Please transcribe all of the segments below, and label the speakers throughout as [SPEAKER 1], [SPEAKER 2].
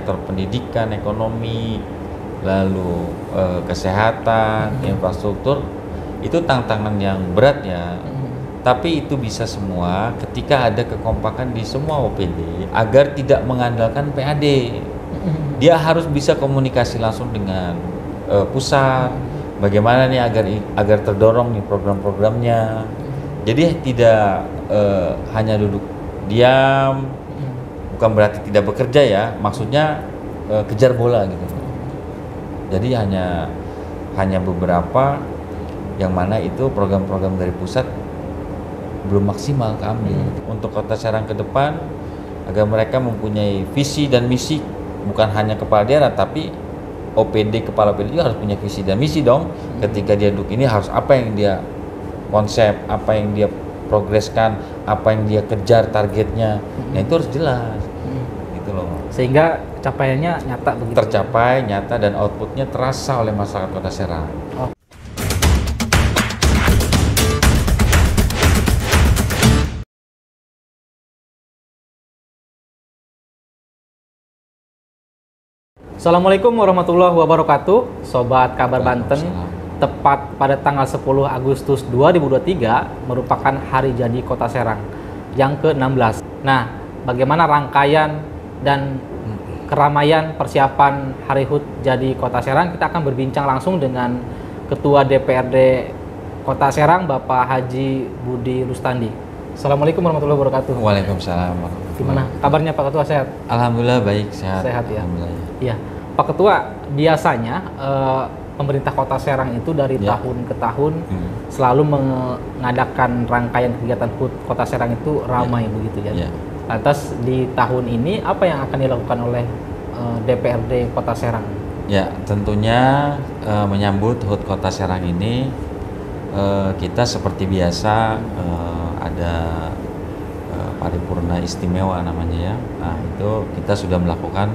[SPEAKER 1] sektor pendidikan, ekonomi, lalu kesehatan, infrastruktur, itu tantangan yang berat ya. Tapi itu bisa semua ketika ada kekompakan di semua OPD agar tidak mengandalkan PAD. Dia harus bisa komunikasi langsung dengan pusat. Bagaimana nih agar terdorong nih program-programnya. Jadi tidak hanya duduk diam, bukan berarti tidak bekerja ya. Maksudnya kejar bola gitu. Jadi hanya beberapa yang mana itu program-program dari pusat belum maksimal keambil. Untuk Kota Serang ke depan agar mereka mempunyai visi dan misi, bukan hanya kepala daerah tapi OPD, kepala OPD juga harus punya visi dan misi dong. Ketika dia duduk ini harus apa yang dia konsep, apa yang dia progreskan, apa yang dia kejar targetnya. Nah itu harus jelas. Gitu loh.
[SPEAKER 2] Sehingga capaiannya nyata begitu.
[SPEAKER 1] Tercapai, nyata, dan outputnya terasa oleh masyarakat Kota Serang.
[SPEAKER 2] Assalamualaikum warahmatullahi wabarakatuh, Sobat Kabar Banten. Tepat pada tanggal 10 Agustus 2023 merupakan hari jadi Kota Serang yang ke-16. Nah, bagaimana rangkaian dan keramaian persiapan Hari HUT jadi Kota Serang? Kita akan berbincang langsung dengan Ketua DPRD Kota Serang, Bapak Haji Budi Rustandi. Assalamualaikum warahmatullahi wabarakatuh.
[SPEAKER 1] Waalaikumsalam.
[SPEAKER 2] Gimana kabarnya Pak Ketua, sehat?
[SPEAKER 1] Alhamdulillah baik, sehat.
[SPEAKER 2] Sehat ya.
[SPEAKER 1] Alhamdulillah.
[SPEAKER 2] Iya, Pak Ketua, biasanya pemerintah Kota Serang itu dari tahun ke tahun selalu mengadakan rangkaian kegiatan HUT Kota Serang itu ramai begitu ya. Lantas di tahun ini apa yang akan dilakukan oleh DPRD Kota Serang? Ya,
[SPEAKER 1] tentunya menyambut HUT Kota Serang ini kita seperti biasa ada paripurna istimewa namanya ya. Nah, itu kita sudah melakukan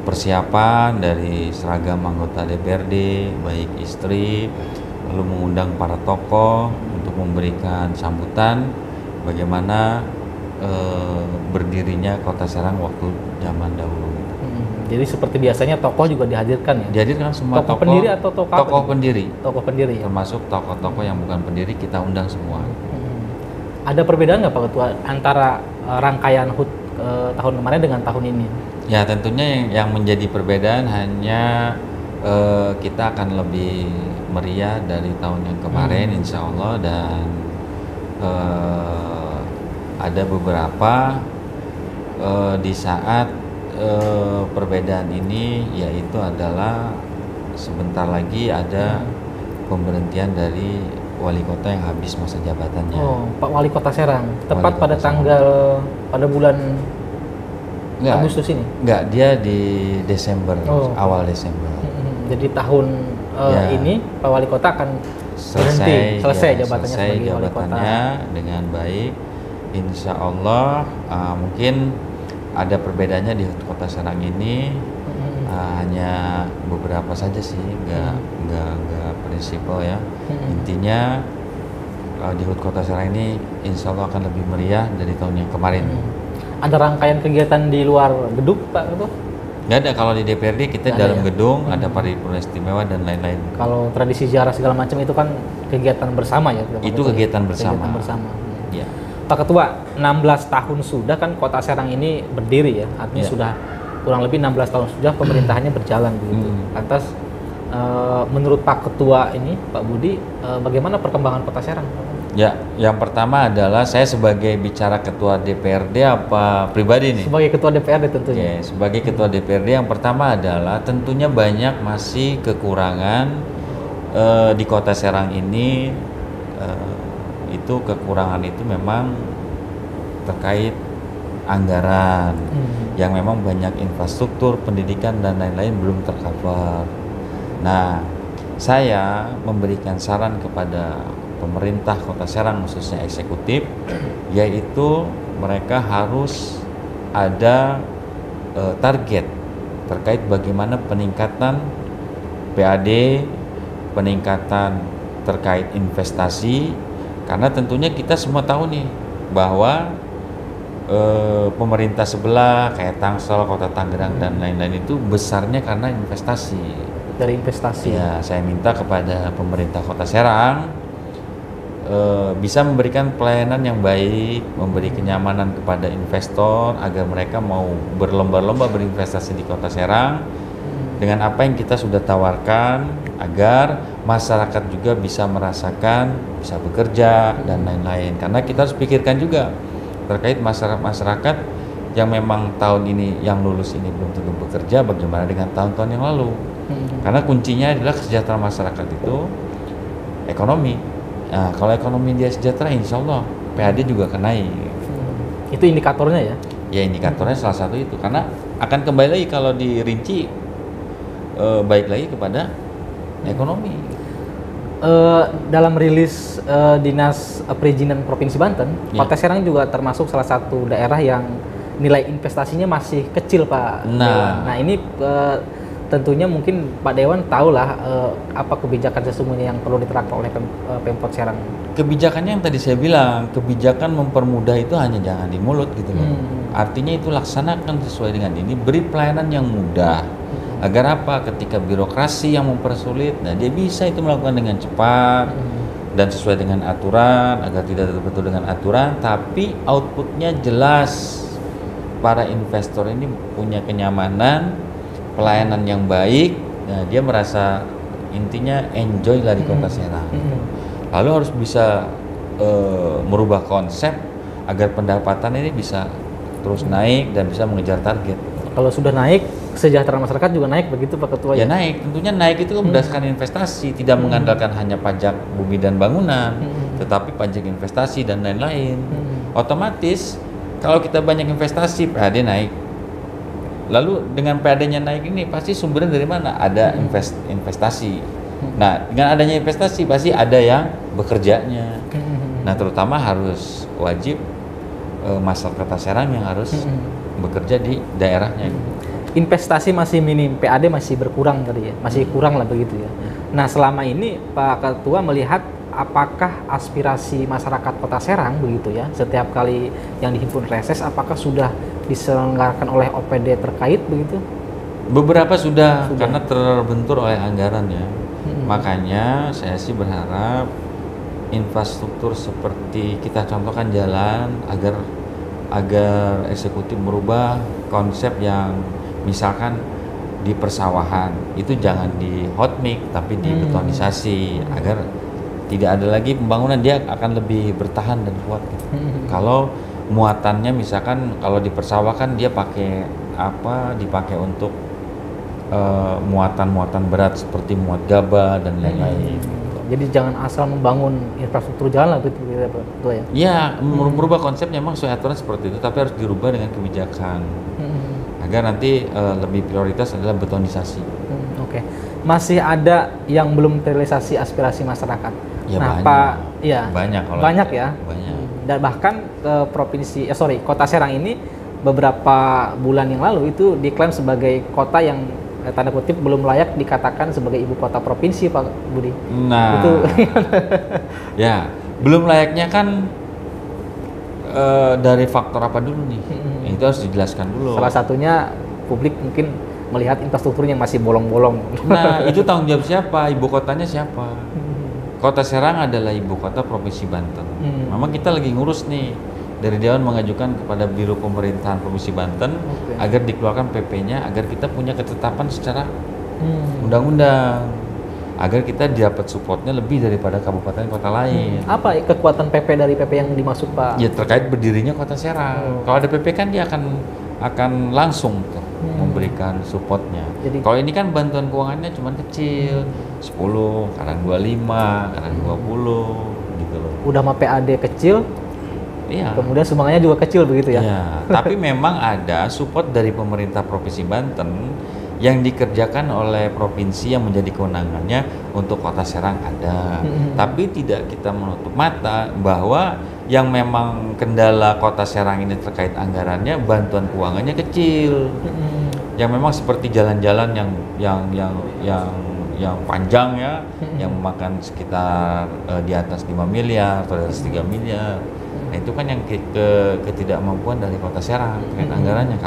[SPEAKER 1] persiapan dari seragam anggota DPRD, baik istri, lalu mengundang para tokoh untuk memberikan sambutan bagaimana berdirinya Kota Serang waktu zaman dahulu.
[SPEAKER 2] Jadi seperti biasanya tokoh juga dihadirkan ya?
[SPEAKER 1] Dihadirkan semua
[SPEAKER 2] tokoh pendiri atau
[SPEAKER 1] tokoh pendiri?
[SPEAKER 2] Tokoh pendiri ya?
[SPEAKER 1] Termasuk tokoh-tokoh yang bukan pendiri kita undang semua.
[SPEAKER 2] Ada perbedaan nggak Pak Ketua antara rangkaian HUT tahun kemarin dengan tahun ini?
[SPEAKER 1] Ya tentunya yang menjadi perbedaan hanya kita akan lebih meriah dari tahun yang kemarin insya Allah, dan ada beberapa di saat perbedaan ini, yaitu adalah sebentar lagi ada pemberhentian dari wali kota yang habis masa jabatannya.
[SPEAKER 2] Oh, Pak Wali Kota Serang, tepat pada pada bulan Agustus ini?
[SPEAKER 1] Enggak, dia di Desember, awal Desember.
[SPEAKER 2] Jadi tahun ini Pak Wali Kota akan selesai jabatannya sebagai wali kota
[SPEAKER 1] dengan baik. Insya Allah mungkin ada perbedaannya di Kota Serang ini, hanya beberapa saja sih, nggak prinsipal ya. Intinya di HUT Kota Serang ini insya Allah akan lebih meriah dari tahun yang kemarin.
[SPEAKER 2] Ada rangkaian kegiatan di luar gedung Pak Ketua?
[SPEAKER 1] Nggak ada, kalau di DPRD kita
[SPEAKER 2] nggak
[SPEAKER 1] dalam
[SPEAKER 2] ada, ya?
[SPEAKER 1] Gedung ada paripurna istimewa dan lain-lain.
[SPEAKER 2] Kalau tradisi sejarah segala macam itu kan kegiatan bersama ya?
[SPEAKER 1] Itu kegiatan bersama.
[SPEAKER 2] Kegiatan bersama.
[SPEAKER 1] Ya.
[SPEAKER 2] Pak Ketua, 16 tahun sudah kan Kota Serang ini berdiri ya, artinya sudah kurang lebih 16 tahun sudah pemerintahannya berjalan begitu. Lantas menurut Pak Ketua ini, Pak Budi, bagaimana perkembangan Kota Serang?
[SPEAKER 1] Ya, yang pertama adalah saya sebagai bicara ketua DPRD apa pribadi nih?
[SPEAKER 2] Sebagai ketua DPRD tentunya.
[SPEAKER 1] Oke, sebagai ketua DPRD yang pertama adalah tentunya banyak masih kekurangan di Kota Serang ini. Itu kekurangan itu memang terkait anggaran yang memang banyak infrastruktur, pendidikan dan lain-lain belum tercover. Nah, saya memberikan saran kepada pemerintah Kota Serang khususnya eksekutif, yaitu mereka harus ada target terkait bagaimana peningkatan PAD, peningkatan terkait investasi, karena tentunya kita semua tahu nih bahwa pemerintah sebelah kayak Tangsel, Kota Tangerang dan lain-lain itu besarnya karena investasi.
[SPEAKER 2] Dari investasi.
[SPEAKER 1] Ya, saya minta kepada pemerintah Kota Serang bisa memberikan pelayanan yang baik, memberi kenyamanan kepada investor agar mereka mau berlomba-lomba berinvestasi di Kota Serang dengan apa yang kita sudah tawarkan, agar masyarakat juga bisa merasakan, bisa bekerja dan lain-lain. Karena kita harus pikirkan juga terkait masyarakat yang memang tahun ini yang lulus ini belum tentu bekerja, bagaimana dengan tahun-tahun yang lalu. Karena kuncinya adalah kesejahteraan masyarakat itu ekonomi. Nah, kalau ekonomi dia sejahtera, insya Allah PAD juga akan naik.
[SPEAKER 2] Itu indikatornya ya?
[SPEAKER 1] Ya, indikatornya salah satu itu. Karena akan kembali lagi kalau dirinci baik lagi kepada ekonomi.
[SPEAKER 2] Dalam rilis Dinas Perizinan Provinsi Banten, Kota Serang juga termasuk salah satu daerah yang nilai investasinya masih kecil, Pak Dewan. Nah, ini tentunya mungkin Pak Dewan tahulah apa kebijakan sesungguhnya yang perlu diterapkan oleh Pemkot Serang.
[SPEAKER 1] Kebijakannya yang tadi saya bilang, kebijakan mempermudah itu hanya jangan di mulut gitu loh. Artinya itu laksanakan sesuai dengan ini, beri pelayanan yang mudah. Agar apa? Ketika birokrasi yang mempersulit, nah dia bisa itu melakukan dengan cepat dan sesuai dengan aturan, agar tidak betul dengan aturan, tapi outputnya jelas. Para investor ini punya kenyamanan, pelayanan yang baik, nah dia merasa intinya enjoy lah di Kota Serang. Lalu harus bisa merubah konsep agar pendapatan ini bisa terus naik dan bisa mengejar target.
[SPEAKER 2] Kalau sudah naik, kesejahteraan masyarakat juga naik begitu Pak Ketua?
[SPEAKER 1] Ya naik, tentunya naik itu berdasarkan investasi, tidak mengandalkan hanya pajak bumi dan bangunan, tetapi pajak investasi dan lain-lain. Otomatis kalau kita banyak investasi, PAD naik. Lalu dengan PAD-nya naik ini pasti sumbernya dari mana? Ada investasi. Nah, dengan adanya investasi pasti ada yang bekerjanya. Nah, terutama harus wajib masyarakat Kota Serang yang harus bekerja di daerahnya.
[SPEAKER 2] Investasi masih minim, PAD masih berkurang tadi ya, masih kurang lah begitu ya. Nah, selama ini Pak Ketua melihat apakah aspirasi masyarakat Kota Serang begitu ya, setiap kali yang dihimpun reses, apakah sudah diselenggarakan oleh OPD terkait begitu?
[SPEAKER 1] Beberapa sudah. Karena terbentur oleh anggaran ya. Makanya saya sih berharap infrastruktur seperti kita contohkan jalan, agar eksekutif merubah konsep yang misalkan di persawahan itu jangan di hot mix tapi di betonisasi, agar tidak ada lagi pembangunan, dia akan lebih bertahan dan kuat gitu. Kalau muatannya misalkan kalau di persawahan dia pakai dipakai untuk muatan-muatan berat seperti muat gabah dan lain-lain.
[SPEAKER 2] Jadi jangan asal membangun infrastruktur jalan lah gitu ya Pak Ketua ya? Iya,
[SPEAKER 1] merubah konsepnya memang sesuai aturan seperti itu, tapi harus dirubah dengan kebijakan agar nanti lebih prioritas adalah betonisasi.
[SPEAKER 2] Oke. Masih ada yang belum terrealisasi aspirasi masyarakat.
[SPEAKER 1] Ya,
[SPEAKER 2] nah,
[SPEAKER 1] banyak.
[SPEAKER 2] Pak, ya banyak ya.
[SPEAKER 1] Banyak.
[SPEAKER 2] Dan bahkan Kota Serang ini beberapa bulan yang lalu itu diklaim sebagai kota yang tanda kutip belum layak dikatakan sebagai ibu kota provinsi, Pak Budi.
[SPEAKER 1] Nah,
[SPEAKER 2] itu
[SPEAKER 1] ya belum layaknya kan dari faktor apa dulu nih? Itu harus dijelaskan dulu.
[SPEAKER 2] Salah satunya publik mungkin melihat infrastrukturnya masih bolong-bolong.
[SPEAKER 1] Nah, itu tanggung jawab siapa? Ibu kotanya siapa? Kota Serang adalah ibu kota provinsi Banten. Memang kita lagi ngurus nih. Dari Dewan mengajukan kepada Biro Pemerintahan Provinsi Banten agar dikeluarkan PP-nya, agar kita punya ketetapan secara undang-undang, agar kita dapat supportnya lebih daripada kabupaten kota lain.
[SPEAKER 2] Apa kekuatan PP dari PP yang dimaksud Pak?
[SPEAKER 1] Ya terkait berdirinya Kota Serang. Kalau ada PP kan dia akan langsung tuh memberikan supportnya. Kalau ini kan bantuan keuangannya cuma kecil, 10, kadang 25, kadang 20 gitu loh.
[SPEAKER 2] Udah mah PAD kecil.
[SPEAKER 1] Iya.
[SPEAKER 2] Kemudian sumbangannya juga kecil begitu ya?
[SPEAKER 1] Iya, tapi memang ada support dari pemerintah Provinsi Banten yang dikerjakan oleh provinsi yang menjadi kewenangannya untuk Kota Serang ada. Tapi tidak kita menutup mata bahwa yang memang kendala Kota Serang ini terkait anggarannya, bantuan keuangannya kecil. Yang memang seperti jalan-jalan yang panjang ya, yang memakan sekitar di atas 5 miliar atau di atas 3 miliar. Nah itu kan yang ketidakmampuan dari Kota Serang terkait anggarannya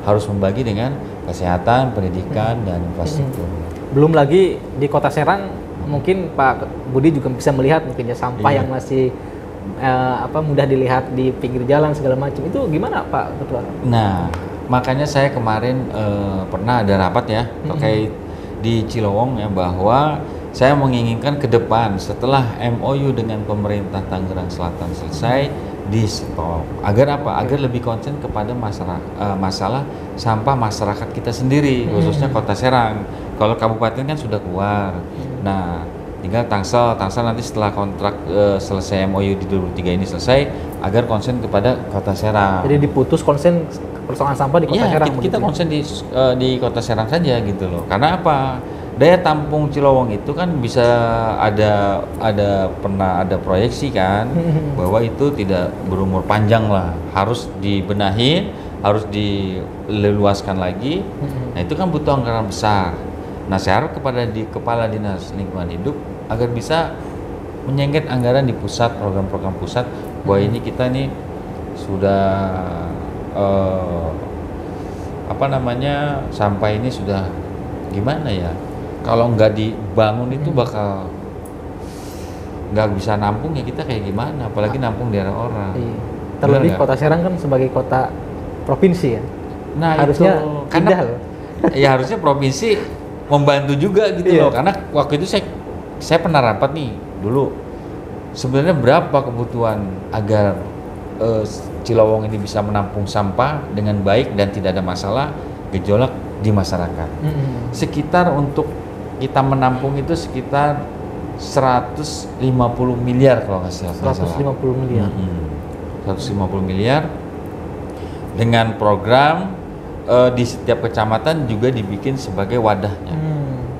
[SPEAKER 1] harus membagi dengan kesehatan, pendidikan dan infrastruktur.
[SPEAKER 2] Belum lagi di Kota Serang mungkin Pak Budi juga bisa melihat mungkin ya sampah yang masih mudah dilihat di pinggir jalan segala macam. Itu gimana Pak Ketua?
[SPEAKER 1] Nah, makanya saya kemarin pernah ada rapat ya terkait di Cilowong ya, bahwa saya menginginkan ke depan setelah MOU dengan pemerintah Tangerang Selatan selesai di stop. Agar apa? Agar lebih konsen kepada masalah sampah masyarakat kita sendiri, khususnya Kota Serang. Kalau kabupaten kan sudah keluar. Nah, tinggal Tangsel nanti setelah kontrak selesai MOU di 2023 ini selesai, agar konsen kepada Kota Serang.
[SPEAKER 2] Jadi diputus konsen persoalan sampah di Kota Serang.
[SPEAKER 1] Kita konsen di Kota Serang saja gitu loh. Karena apa? Daya tampung Cilowong itu kan bisa pernah ada proyeksi kan bahwa itu tidak berumur panjang lah, harus dibenahi, harus diluaskan lagi. Nah itu kan butuh anggaran besar. Nah saya harap kepada Kepala Dinas Lingkungan Hidup agar bisa menyengket anggaran di pusat, program-program pusat, bahwa ini kita nih sudah sampah ini sudah gimana ya, kalau nggak dibangun itu bakal nggak bisa nampung ya, kita kayak gimana, apalagi nampung daerah orang.
[SPEAKER 2] Iya. Terlebih Kota Serang kan sebagai kota provinsi ya.
[SPEAKER 1] Nah
[SPEAKER 2] harusnya
[SPEAKER 1] itu karena ya harusnya provinsi membantu juga gitu loh, karena waktu itu saya pernah rapat nih dulu, sebenarnya berapa kebutuhan agar Cilowong ini bisa menampung sampah dengan baik dan tidak ada masalah gejolak di masyarakat. Sekitar untuk kita menampung itu sekitar 150 miliar kalau nggak salah.
[SPEAKER 2] 150 miliar.
[SPEAKER 1] 150 miliar dengan program di setiap kecamatan juga dibikin sebagai wadahnya.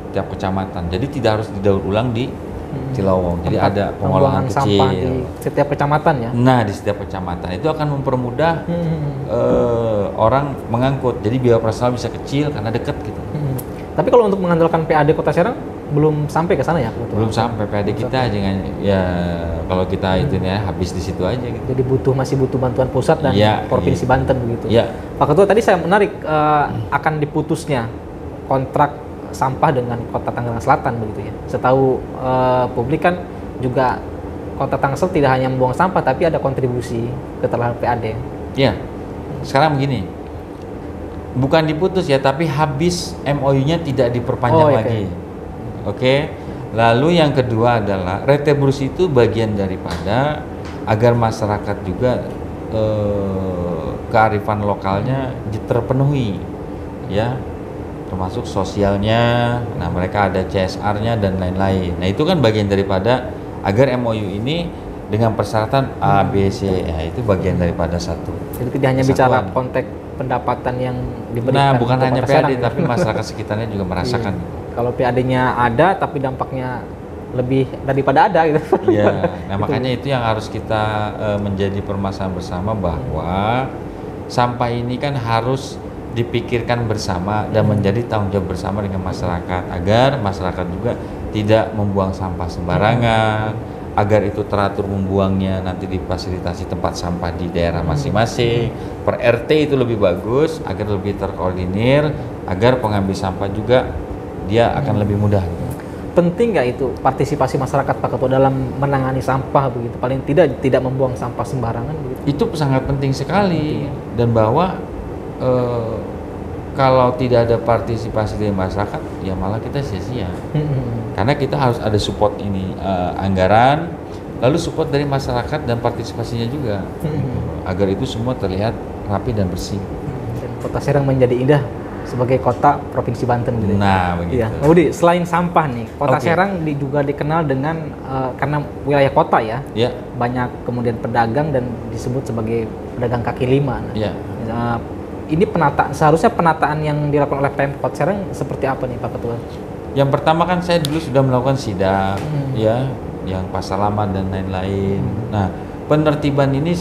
[SPEAKER 1] Setiap kecamatan. Jadi tidak harus didaur ulang di Cilowong. Jadi ada pengolahan kecil
[SPEAKER 2] sampah di setiap kecamatan ya.
[SPEAKER 1] Nah, di setiap kecamatan itu akan mempermudah orang mengangkut. Jadi biaya operasional bisa kecil karena dekat gitu.
[SPEAKER 2] Tapi kalau untuk mengandalkan PAD Kota Serang belum sampai ke sana ya?
[SPEAKER 1] Belum sampai PAD kita aja ya, kalau kita itu ya habis di situ aja gitu.
[SPEAKER 2] Jadi masih butuh bantuan pusat dan Provinsi Banten begitu.
[SPEAKER 1] Iya.
[SPEAKER 2] Pak Ketua, tadi saya menarik akan diputusnya kontrak sampah dengan Kota Tangerang Selatan begitu ya. Setahu publik kan juga Kota Tangsel tidak hanya membuang sampah tapi ada kontribusi ke terhadap PAD.
[SPEAKER 1] Iya. Sekarang begini. Bukan diputus ya, tapi habis MOU-nya tidak diperpanjang lagi. Oke. Lalu yang kedua adalah retribusi itu bagian daripada agar masyarakat juga kearifan lokalnya terpenuhi ya, termasuk sosialnya. Nah mereka ada CSR-nya dan lain-lain. Nah itu kan bagian daripada agar MOU ini dengan persyaratan A, B, C, ya itu bagian daripada satu.
[SPEAKER 2] Jadi tidak hanya bicara konteks pendapatan yang diberikan.
[SPEAKER 1] Nah bukan hanya PAD tapi masyarakat sekitarnya juga merasakan.
[SPEAKER 2] Kalau PAD-nya ada tapi dampaknya lebih daripada ada gitu.
[SPEAKER 1] Iya. Nah makanya itu yang harus kita menjadi permasalahan bersama, bahwa sampah ini kan harus dipikirkan bersama dan menjadi tanggung jawab bersama dengan masyarakat, agar masyarakat juga tidak membuang sampah sembarangan, agar itu teratur membuangnya, nanti difasilitasi tempat sampah di daerah masing-masing, per RT itu lebih bagus, agar lebih terkoordinir, agar pengambil sampah juga dia akan lebih mudah.
[SPEAKER 2] Penting nggak itu partisipasi masyarakat Pak Ketua dalam menangani sampah begitu, paling tidak membuang sampah sembarangan begitu?
[SPEAKER 1] Itu sangat penting sekali, dan bahwa kalau tidak ada partisipasi dari masyarakat ya malah kita sia-sia. Karena kita harus ada support ini, anggaran, lalu support dari masyarakat dan partisipasinya juga, agar itu semua terlihat rapi dan bersih.
[SPEAKER 2] Dan Kota Serang menjadi indah sebagai kota Provinsi Banten gitu.
[SPEAKER 1] Nah begitu.
[SPEAKER 2] Ya. Budi, selain sampah nih, Kota Serang juga dikenal dengan karena wilayah kota ya, banyak kemudian pedagang dan disebut sebagai pedagang kaki lima. Ini seharusnya penataan yang dilakukan oleh Pemkot Serang seperti apa nih Pak Ketua?
[SPEAKER 1] Yang pertama kan saya dulu sudah melakukan sidak ya, yang pasar lama dan lain-lain. Nah penertiban ini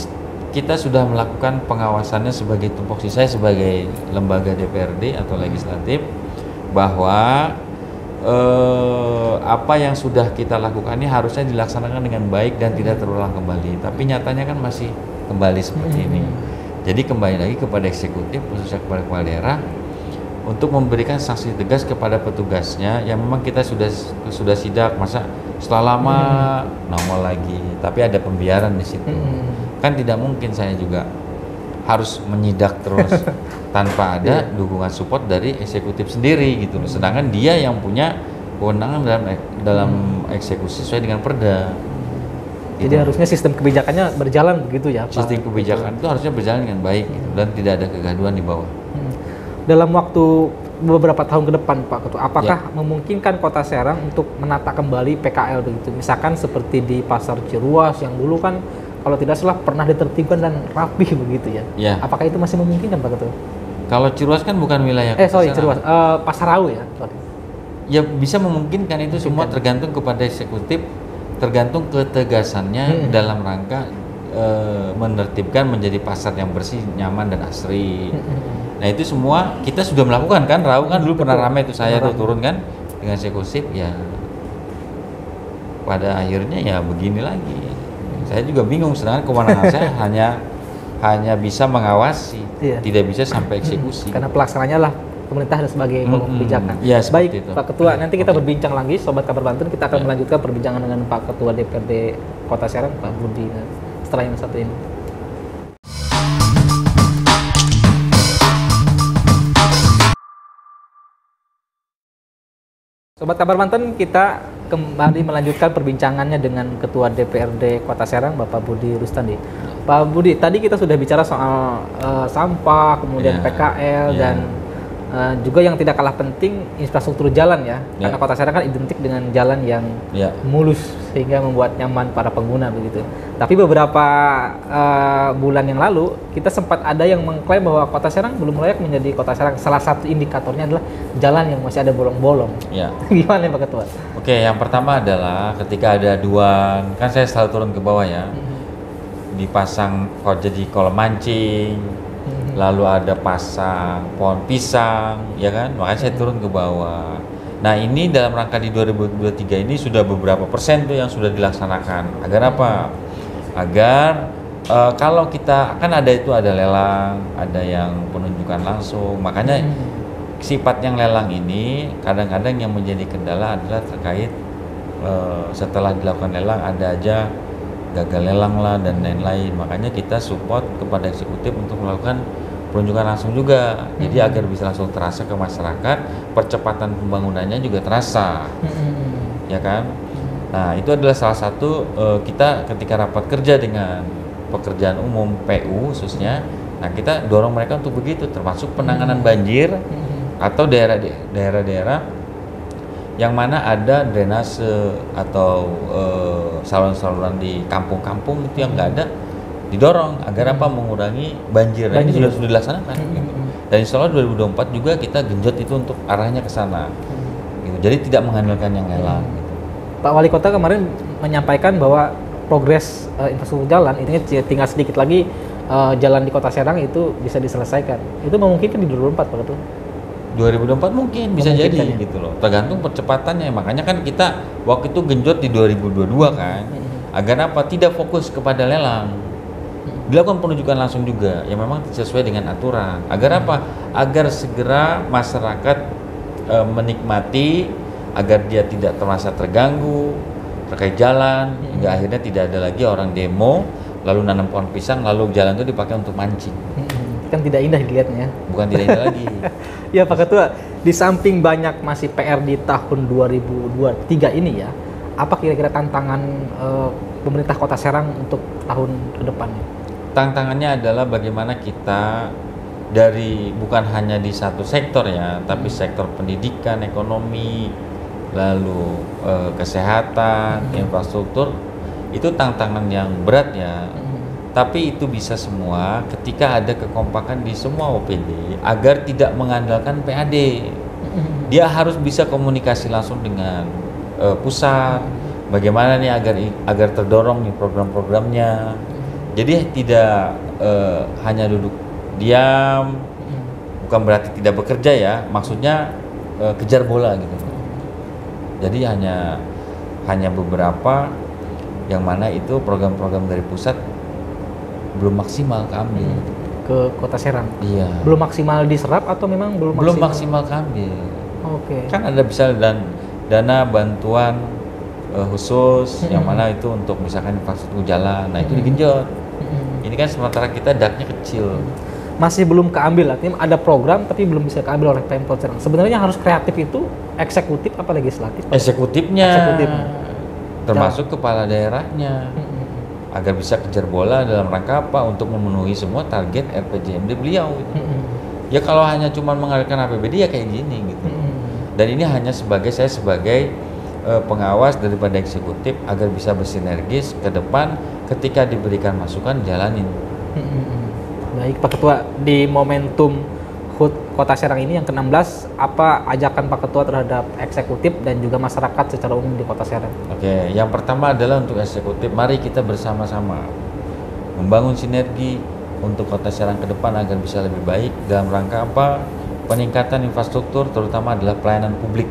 [SPEAKER 1] kita sudah melakukan pengawasannya sebagai tupoksi saya sebagai lembaga DPRD atau legislatif, bahwa apa yang sudah kita lakukan ini harusnya dilaksanakan dengan baik dan tidak terulang kembali. Tapi nyatanya kan masih kembali seperti ini. Jadi kembali lagi kepada eksekutif, khususnya kepada kepala daerah, untuk memberikan sanksi tegas kepada petugasnya yang memang kita sudah sidak, masa setelah lama nongol lagi, tapi ada pembiaran di situ. Kan tidak mungkin saya juga harus menyidak terus tanpa ada dukungan support dari eksekutif sendiri gitu loh. Sedangkan dia yang punya kewenangan dalam eksekusi sesuai dengan perda.
[SPEAKER 2] Jadi harusnya sistem kebijakannya berjalan begitu ya, Pak?
[SPEAKER 1] Sistem kebijakan itu harusnya berjalan dengan baik gitu, dan tidak ada kegaduhan di bawah.
[SPEAKER 2] Dalam waktu beberapa tahun ke depan, Pak Ketua, apakah memungkinkan Kota Serang untuk menata kembali PKL begitu? Misalkan seperti di Pasar Ciruas yang dulu kan kalau tidak salah pernah ditertibkan dan rapih begitu ya. Apakah itu masih memungkinkan, Pak Ketua?
[SPEAKER 1] Kalau Ciruas kan bukan wilayah
[SPEAKER 2] Ciruas, Pasar Rawu ya.
[SPEAKER 1] Ya bisa memungkinkan, itu semua tergantung kepada eksekutif, tergantung ketegasannya dalam rangka menertibkan menjadi pasar yang bersih, nyaman dan asri. Nah itu semua kita sudah melakukan kan. Rawu kan dulu pernah ramai itu, saya tuh turun kan dengan eksekutif, ya pada akhirnya ya begini lagi. Saya juga bingung, sedangkan kewenangan saya hanya bisa mengawasi, tidak bisa sampai eksekusi.
[SPEAKER 2] Karena pelaksananya lah pemerintah dan sebagai kebijakan.
[SPEAKER 1] Ya,
[SPEAKER 2] baik
[SPEAKER 1] itu.
[SPEAKER 2] Pak Ketua, nanti kita berbincang lagi, Sobat Kabar Banten. Kita akan melanjutkan perbincangan dengan Pak Ketua DPRD Kota Serang, Pak Budi, setelah yang satu ini. Sobat Kabar Banten, kita kembali melanjutkan perbincangannya dengan Ketua DPRD Kota Serang, Bapak Budi Rustandi. Pak Budi, tadi kita sudah bicara soal sampah, kemudian PKL, dan juga yang tidak kalah penting infrastruktur jalan ya. Karena Kota Serang kan identik dengan jalan yang mulus sehingga membuat nyaman para pengguna begitu. Tapi beberapa bulan yang lalu kita sempat ada yang mengklaim bahwa Kota Serang belum layak menjadi Kota Serang. Salah satu indikatornya adalah jalan yang masih ada bolong-bolong. Gimana Pak Ketua?
[SPEAKER 1] Oke, yang pertama adalah ketika ada aduan, kan saya selalu turun ke bawah ya. Dipasang jadi kolam mancing, lalu ada pasang pohon pisang, ya kan? Makanya saya turun ke bawah. Nah ini dalam rangka di 2023 ini sudah beberapa persen tuh yang sudah dilaksanakan. Agar apa? Agar kalau kita kan ada lelang, ada yang penunjukan langsung. Makanya sifat yang lelang ini kadang-kadang yang menjadi kendala adalah terkait setelah dilakukan lelang ada aja gagal lelang lah dan lain-lain. Makanya kita support kepada eksekutif untuk melakukan penunjukan langsung juga. Jadi agar bisa langsung terasa ke masyarakat, percepatan pembangunannya juga terasa. Ya kan? Nah, itu adalah salah satu kita ketika rapat kerja dengan pekerjaan umum PU khususnya. Nah, kita dorong mereka untuk begitu, termasuk penanganan banjir atau daerah-daerah yang mana ada drainase atau saluran-saluran di kampung-kampung itu yang nggak ada, didorong agar apa, mengurangi banjir. Ini sudah dilaksanakan. Gitu. Dan insya Allah 2024 juga kita genjot itu untuk arahnya ke sana. Gitu. Jadi tidak mengandalkan yang lelang. Gitu.
[SPEAKER 2] Pak Wali Kota kemarin menyampaikan bahwa progres infrastruktur jalan itu tinggal sedikit lagi jalan di Kota Serang itu bisa diselesaikan. Itu memungkinkan di 2024 Pak Ketua?
[SPEAKER 1] 2024 mungkin bisa jadi gitu loh, tergantung percepatannya. Makanya kan kita waktu itu genjot di 2022 kan, agar apa, tidak fokus kepada lelang, dilakukan penunjukan langsung juga yang memang sesuai dengan aturan. Agar apa? Agar segera masyarakat menikmati, agar dia tidak terasa terganggu terkait jalan, hingga akhirnya tidak ada lagi orang demo lalu nanam pohon pisang lalu jalan itu dipakai untuk mancing.
[SPEAKER 2] Kan tidak indah dilihatnya.
[SPEAKER 1] Bukan tidak indah lagi.
[SPEAKER 2] Ya Pak Ketua, di samping banyak masih PR di tahun 2023 ini ya, apa kira-kira tantangan pemerintah Kota Serang untuk tahun ke depannya?
[SPEAKER 1] Tantangannya adalah bagaimana kita dari bukan hanya di satu sektor ya, tapi sektor pendidikan, ekonomi, lalu kesehatan, infrastruktur, itu tantangan yang berat ya. Tapi itu bisa semua ketika ada kekompakan di semua OPD agar tidak mengandalkan PAD. Dia harus bisa komunikasi langsung dengan pusat. Bagaimana nih agar terdorong nih program-programnya. Jadi tidak hanya duduk diam. Bukan berarti tidak bekerja ya. Maksudnya kejar bola gitu. Jadi hanya beberapa yang mana itu program-program dari pusat belum maksimal keambil.
[SPEAKER 2] Ke Kota Serang.
[SPEAKER 1] Iya.
[SPEAKER 2] Belum maksimal diserap atau memang belum
[SPEAKER 1] maksimal keambil.
[SPEAKER 2] Oke.
[SPEAKER 1] Kan ada bisa dana bantuan khusus yang mana itu untuk misalkan infrastruktur jalan, nah itu digenjot. Ini kan sementara kita daknya kecil.
[SPEAKER 2] Masih belum keambil, artinya ada program tapi belum bisa keambil oleh Pemkot Serang. Sebenarnya harus kreatif itu eksekutif apa legislatif?
[SPEAKER 1] Eksekutifnya. Termasuk kepala daerahnya. Agar bisa kejar bola dalam rangka apa? Untuk memenuhi semua target RPJMD beliau. Ya kalau hanya cuma mengalirkan APBD ya kayak gini gitu. Dan ini hanya saya sebagai pengawas daripada eksekutif agar bisa bersinergis ke depan ketika diberikan masukan jalanin.
[SPEAKER 2] Baik Pak Ketua, di momentum HUT Kota Serang ini yang ke-16, apa ajakan Pak Ketua terhadap eksekutif dan juga masyarakat secara umum di Kota Serang?
[SPEAKER 1] Oke, yang pertama adalah untuk eksekutif, mari kita bersama-sama membangun sinergi untuk Kota Serang ke depan agar bisa lebih baik dalam rangka apa? Peningkatan infrastruktur, terutama adalah pelayanan publik,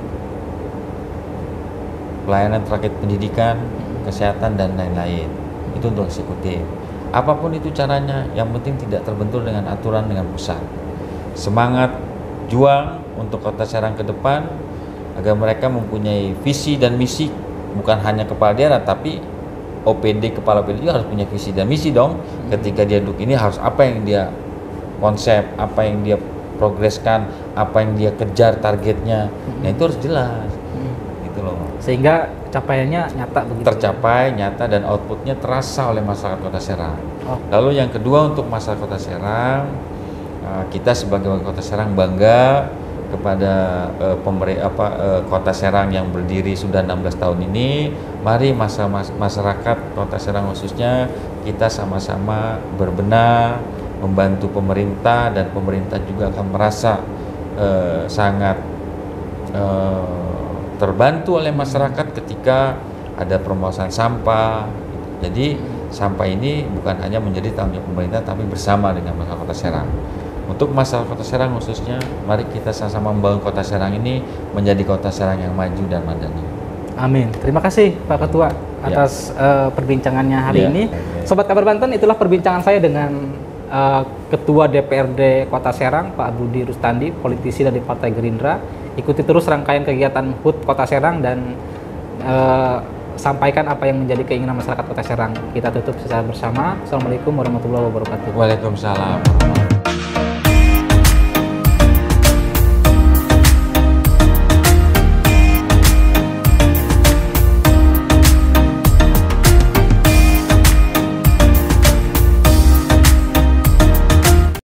[SPEAKER 1] pelayanan terkait pendidikan, kesehatan, dan lain-lain. Itu untuk eksekutif. Apapun itu caranya, yang penting tidak terbentur dengan aturan dengan pusat. Semangat juang untuk Kota Serang ke depan agar mereka mempunyai visi dan misi, bukan hanya kepala daerah tapi OPD, kepala OPD juga harus punya visi dan misi dong. Ketika dia duduk ini harus apa yang dia konsep, apa yang dia progreskan, apa yang dia kejar targetnya. Nah itu harus jelas. Gitu loh.
[SPEAKER 2] Sehingga capaiannya nyata begitu.
[SPEAKER 1] Tercapai, nyata, dan outputnya terasa oleh masyarakat Kota Serang. Lalu yang kedua untuk masyarakat Kota Serang, kita sebagai Kota Serang bangga kepada Kota Serang yang berdiri sudah 16 tahun ini. Mari masyarakat Kota Serang khususnya kita sama-sama berbenah, membantu pemerintah, dan pemerintah juga akan merasa sangat terbantu oleh masyarakat ketika ada permasalahan sampah. Jadi sampah ini bukan hanya menjadi tanggung jawab pemerintah tapi bersama dengan masyarakat Kota Serang. Untuk masyarakat Kota Serang khususnya, mari kita sama-sama membangun Kota Serang ini menjadi Kota Serang yang maju dan madani.
[SPEAKER 2] Amin. Terima kasih Pak Ketua atas perbincangannya hari ini. Sobat Kabar Banten, itulah perbincangan saya dengan Ketua DPRD Kota Serang, Pak Budi Rustandi, politisi dari Partai Gerindra. Ikuti terus rangkaian kegiatan HUT Kota Serang dan sampaikan apa yang menjadi keinginan masyarakat Kota Serang. Kita tutup secara bersama. Assalamualaikum warahmatullahi wabarakatuh.
[SPEAKER 1] Waalaikumsalam.